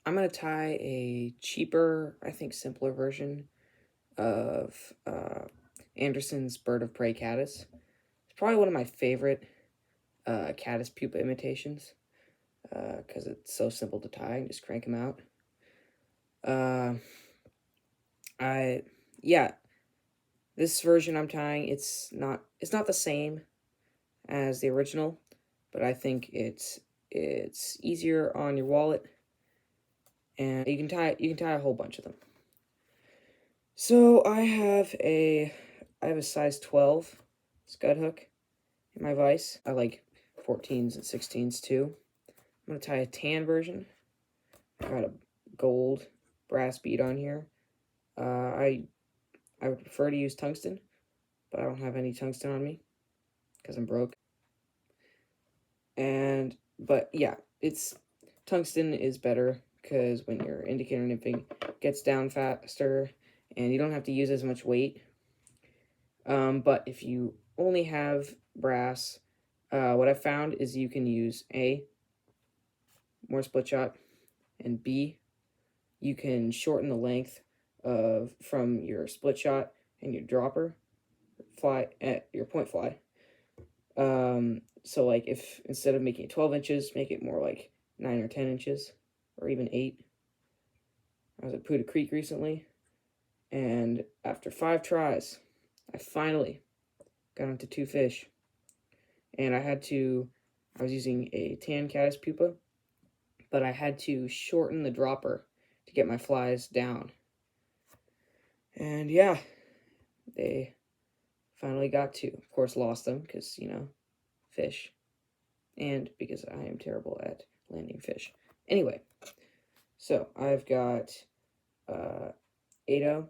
I'm going to tie a cheaper, I think simpler version of Anderson's Bird of Prey Caddis. It's probably one of my favorite Caddis pupa imitations because it's so simple to tie and just crank them out. Yeah, this version I'm tying, it's not the same as the original, but I think it's easier on your wallet, and you can tie a whole bunch of them. So I have a size 12 scud hook in my vise. I like 14s and 16s too. I'm gonna tie a tan version. I got a gold brass bead on here. I would prefer to use tungsten, but I don't have any tungsten on me because I'm broke. But yeah, tungsten is better because when your indicator nipping gets down faster and you don't have to use as much weight. But if you only have brass, what I've found is you can use A, more split shot, and B, you can shorten the length from your split shot and your dropper fly at your point fly. So like if instead of making it 12 inches, make it more like 9 or 10 inches, or even 8. I was at Peacock Creek recently, and after 5 tries, I finally got onto 2 fish. And I was using a tan caddis pupa, but I had to shorten the dropper to get my flies down. And yeah, they finally got to. Of course, lost them because, fish. And because I am terrible at landing fish. Anyway, so I've got 8-0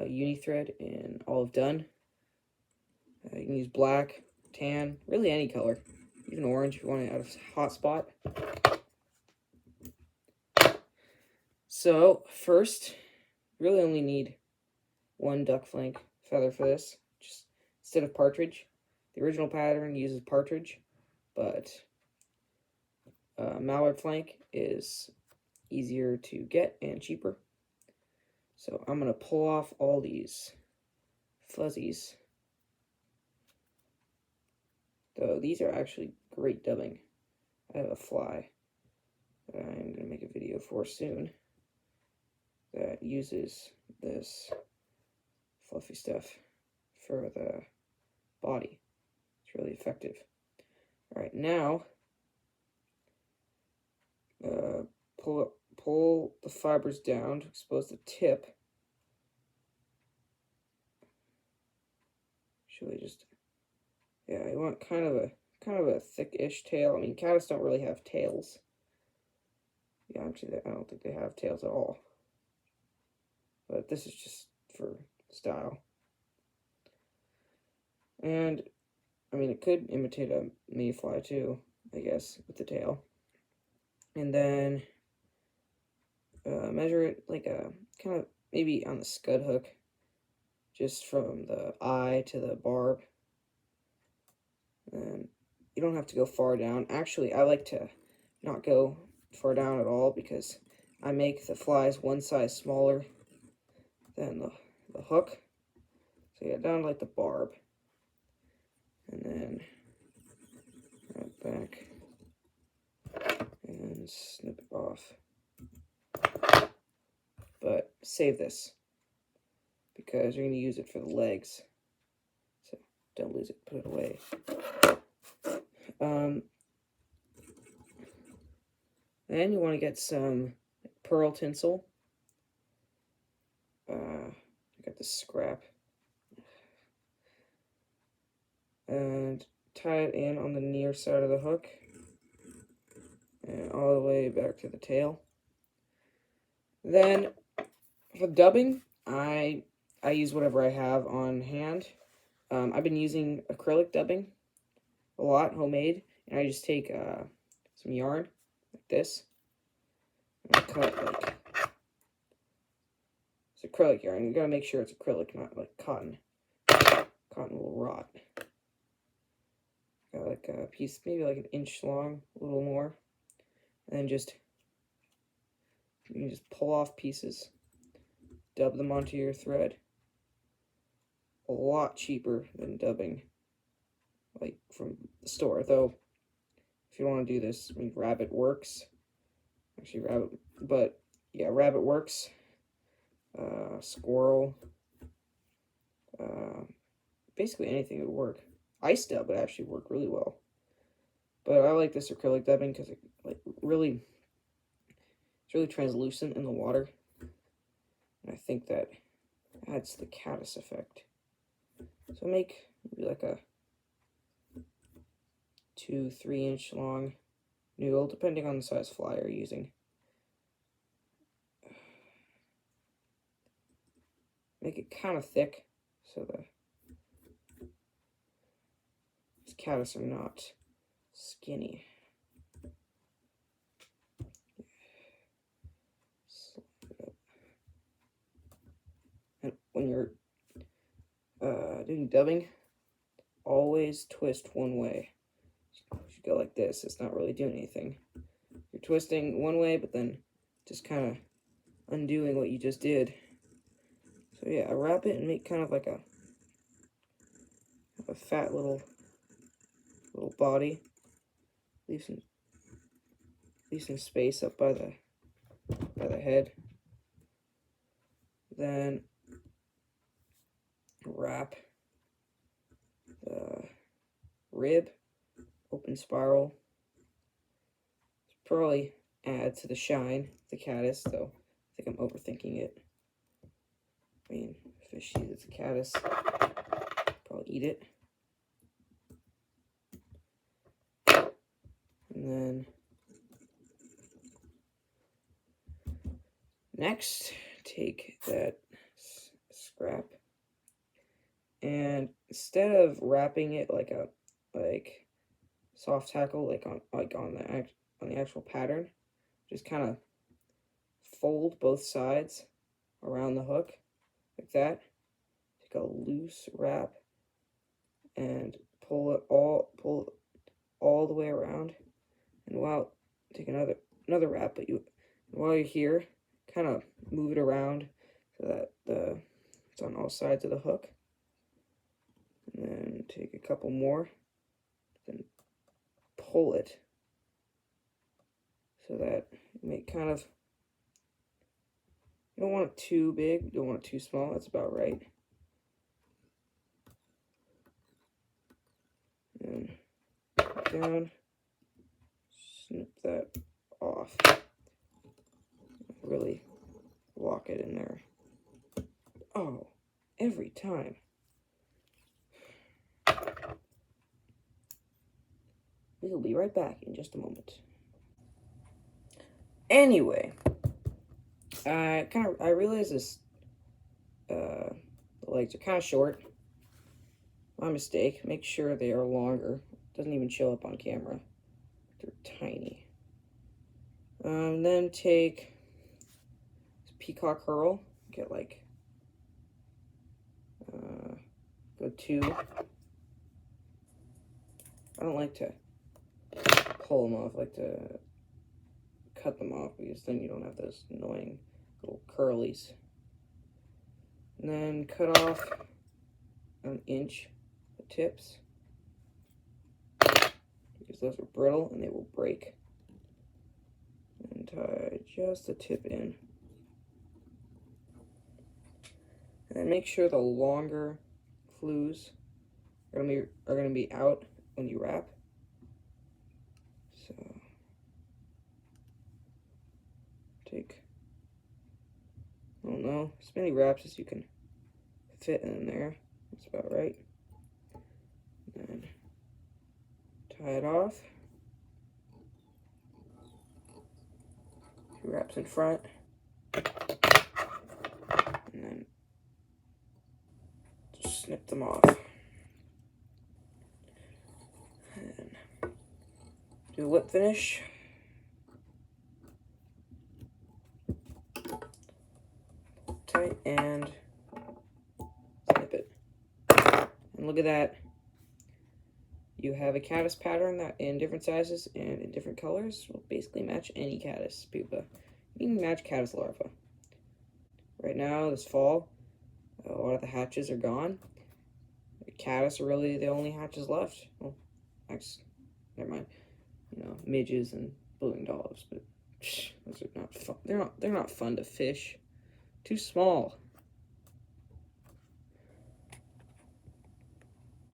uni thread in olive dun. You can use black, tan, really any color, even orange if you want it out of hot spot. So first, really only need 1 duck flank feather for this, just instead of partridge. The original pattern uses partridge, but Mallard flank is easier to get and cheaper. So I'm going to pull off all these fuzzies. Though these are actually great dubbing. I have a fly that I'm going to make a video for soon that uses this fluffy stuff for the body. It's really effective. Alright, now pull the fibers down to expose the tip. Actually, yeah, you want kind of a thick-ish tail. I mean, caddis don't really have tails. Yeah, actually, I don't think they have tails at all. But this is just for style. And, I mean, it could imitate a mayfly too, I guess, with the tail. And then measure it like a kind of maybe on the scud hook, just from the eye to the barb. And you don't have to go far down. Actually, I like to not go far down at all because I make the flies 1 size smaller than the hook. So yeah, down to like the barb. And then right back and snip it off. But save this because you're going to use it for the legs. So don't lose it, put it away. Then you want to get some pearl tinsel. I got the scrap. And tie it in on the near side of the hook. And all the way back to the tail. Then, for dubbing, I use whatever I have on hand. I've been using acrylic dubbing a lot, homemade. And I just take some yarn, like this. And I cut, like, it's acrylic yarn. You gotta make sure it's acrylic, not like cotton. Cotton will rot. Got like a piece, maybe like an inch long, a little more. And then just You can just pull off pieces, dub them onto your thread. A lot cheaper than dubbing, like, from the store. Though, if you want to do this, I mean, rabbit works. Actually, but yeah, rabbit works. Squirrel. Basically anything would work. Ice dub would actually work really well. But I like this acrylic dubbing because it it's really translucent in the water. And I think that adds the caddis effect. So make maybe like a 2-3 inch long noodle, depending on the size fly you're using. Make it kind of thick so these caddis are not skinny. And when you're doing dubbing, always twist one way. You should go like this. It's not really doing anything. You're twisting one way, but then just kind of undoing what you just did. So yeah, I wrap it and make kind of like a fat little body. Leave some space up by the head. Then wrap the rib, open spiral. Probably add to the shine, the caddis, though I think I'm overthinking it. I mean, fish sees it's a caddis, probably eat it. And then next, take that scrap, and instead of wrapping it like soft tackle, on the actual pattern, just kind of fold both sides around the hook like that. Take a loose wrap and pull it all the way around. And take another wrap, but while you're here, kind of move it around so that it's on all sides of the hook. And then take a couple more, then pull it so that you make kind of, you don't want it too big, you don't want it too small, that's about right. And down, snip that off, really lock it in there. Oh, every time. We'll be right back in just a moment. Anyway, I realize this, the legs are kind of short. My mistake. Make sure they are longer. Doesn't even show up on camera. They're tiny. Then take this Peacock hearl. Get go 2. I don't like to pull them off. I like to cut them off because then you don't have those annoying little curlies. And then cut off an inch the tips because those are brittle and they will break. And tie just the tip in. And then make sure the longer flues are gonna be out when you wrap. So take, I don't know, as many wraps as you can fit in there. That's about right. And tie it off. 2 wraps in front. And then just snip them off. And do a lip finish. Tight and snip it. And look at that. You have a caddis pattern that in different sizes and in different colors will basically match any caddis pupa You can match caddis larvae. Right now, this fall, a lot of the hatches are gone. The caddis are really the only hatches left. Well, actually, never mind. You know, midges and balloon dogs, but those are not fun. They're not fun to fish. Too small.